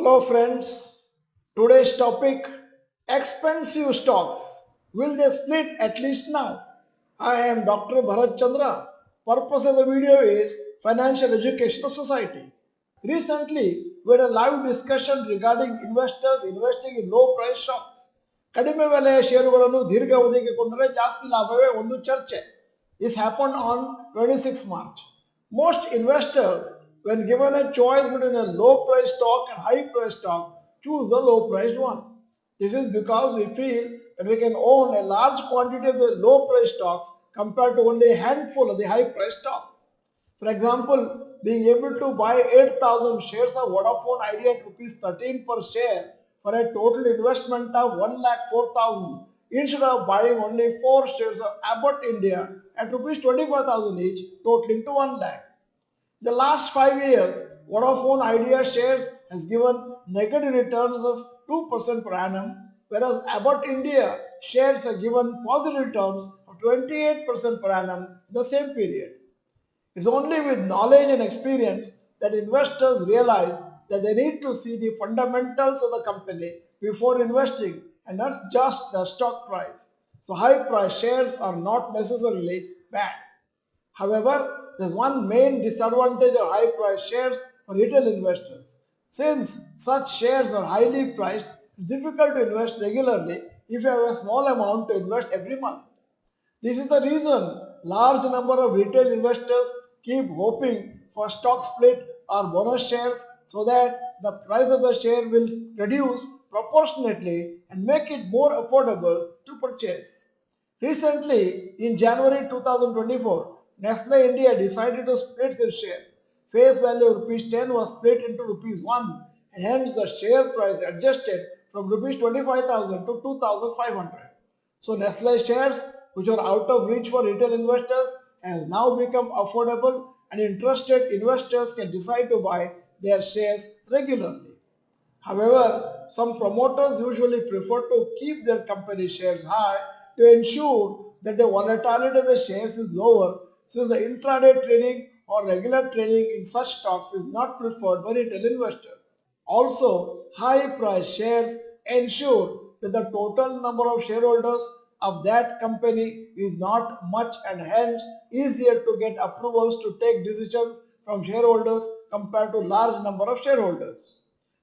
Hello friends, today's topic expensive stocks. Will they split at least now? I am Dr. Bharath Chandra. Purpose of the video is financial education of society. Recently, we had a live discussion regarding investors investing in low price stocks. ಕಡಿಮೆ ಬೆಲೆಯ ಷೇರುಗಳನ್ನು ದೀರ್ಘಾವಧಿಗೆ ಕೊಂಡರೆ ಜಾಸ್ತಿ ಲಾಭವೇ ಒಂದು ಚರ್ಚೆ. This happened on 26 March. Most investors, when given a choice between a low price stock and high price stock, choose the low priced one. This is because we feel that we can own a large quantity of the low price stocks compared to only a handful of the high price stock. For example, being able to buy 8,000 shares of Vodafone Idea at rupees 13 per share for a total investment of 1,04,000 instead of buying only 4 shares of Abbott India at rupees 25,000 each, totaling to 1 lakh. The last 5 years, Vodafone Idea shares has given negative returns of 2% per annum, whereas Abbott India shares have given positive returns of 28% per annum in the same period. It's only with knowledge and experience that investors realize that they need to see the fundamentals of the company before investing and not just the stock price. So high price shares are not necessarily bad. However, there's one main disadvantage of high price shares for retail investors. Since such shares are highly priced, it's difficult to invest regularly if you have a small amount to invest every month. This is the reason large number of retail investors keep hoping for stock split or bonus shares so that the price of the share will reduce proportionately and make it more affordable to purchase. Recently, in January 2024, Nestle India decided to split its shares. Face value of rupees 10 was split into rupees 1 and hence the share price adjusted from rupees 25,000 to 2,500. So Nestle shares, which are out of reach for retail investors, has now become affordable and interested investors can decide to buy their shares regularly. However, some promoters usually prefer to keep their company shares high to ensure that the volatility of the shares is lower, since the intraday trading or regular trading in such stocks is not preferred by retail investors. Also, high price shares ensure that the total number of shareholders of that company is not much and hence easier to get approvals to take decisions from shareholders compared to large number of shareholders.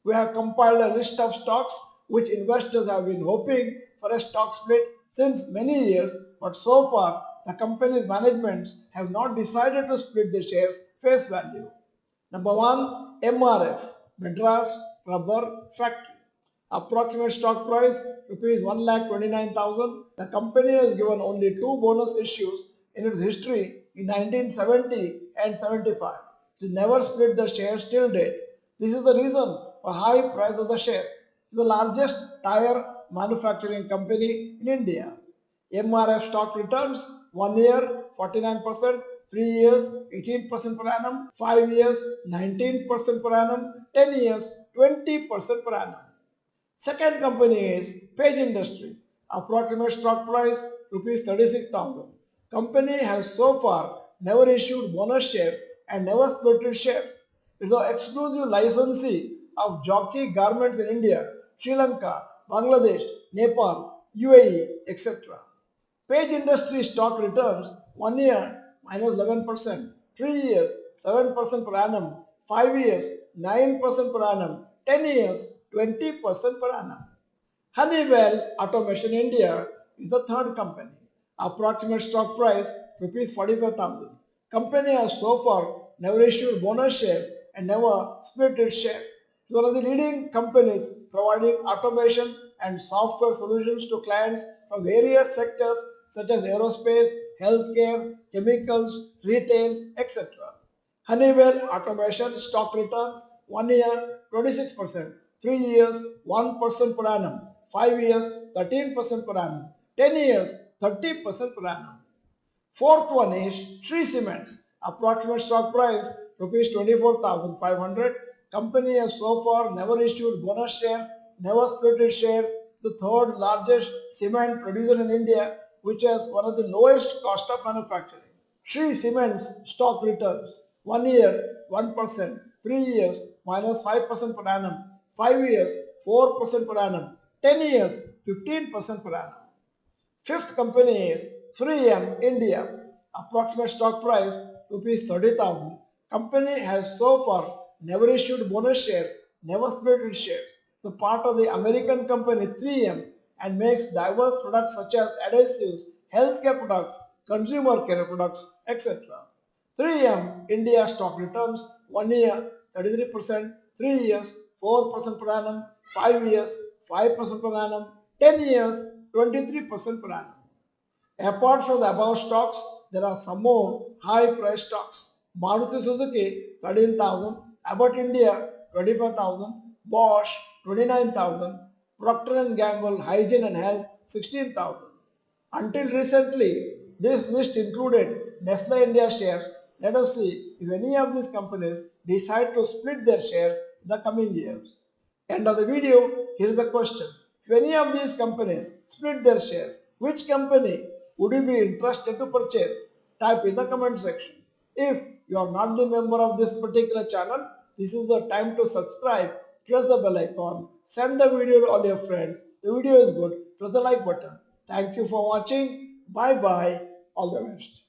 We have compiled a list of stocks which investors have been hoping for a stock split since many years, but so far the company's managements have not decided to split the shares face value. Number 1, MRF, Madras Rubber Factory. Approximate stock price rupees 1,29,000. The company has given only 2 bonus issues in its history in 1970 and 75. It never split the shares till date. This is the reason for high price of the shares. It is the largest tire manufacturing company in India. MRF stock returns 1 year 49%, 3 years 18% per annum, 5 years 19% per annum, 10 years 20% per annum. Second company is Page Industries. Approximate stock price rupees 36,000. Company has so far never issued bonus shares and never split its shares. It is the exclusive licensee of jockey garments in India, Sri Lanka, Bangladesh, Nepal, UAE, etc. Page Industries stock returns 1 year minus 11%, 3 years 7% per annum, 5 years 9% per annum, 10 years 20% per annum. Honeywell Automation India is the third company. Approximate stock price rupees 45,000. Company has so far never issued bonus shares and never split its shares. It is one of the leading companies providing automation and software solutions to clients from various sectors such as aerospace, healthcare, chemicals, retail, etc. Honeywell Automation stock returns 1 year 26%, 3 years 1% per annum, 5 years 13% per annum, 10 years 30% per annum. Fourth one is Shree Cements. Approximate stock price rupees 24,500. Company has so far never issued bonus shares, never split its shares. The third largest cement producer in India, which has one of the lowest cost of manufacturing. Shree Cements stock returns 1 year 1%, 3 years minus 5% per annum, 5 years 4% per annum, 10 years 15% per annum. Fifth company is 3M India. Approximate stock price rupees 30,000. Company has so far never issued bonus shares, never split its shares. So part of the American company 3M and makes diverse products such as adhesives, healthcare products, consumer care products, etc. 3M India stock returns 1 year 33%, 3 years 4% per annum, 5 years 5% per annum, 10 years 23% per annum. Apart from the above stocks, there are some more high price stocks. Maruti Suzuki 13,000, Abbott India 25,000, Bosch 29,000, Procter and Gamble Hygiene and Health 16,000. Until recently, this list included Nestle India shares. Let us see if any of these companies decide to split their shares in the coming years. End of the video, here is a question. If any of these companies split their shares, which company would you be interested to purchase? Type in the comment section. If you are not the member of this particular channel, this is the time to subscribe, press the bell icon, send the video to all your friends. The video is good, press the like button. Thank you for watching. Bye bye. All the best.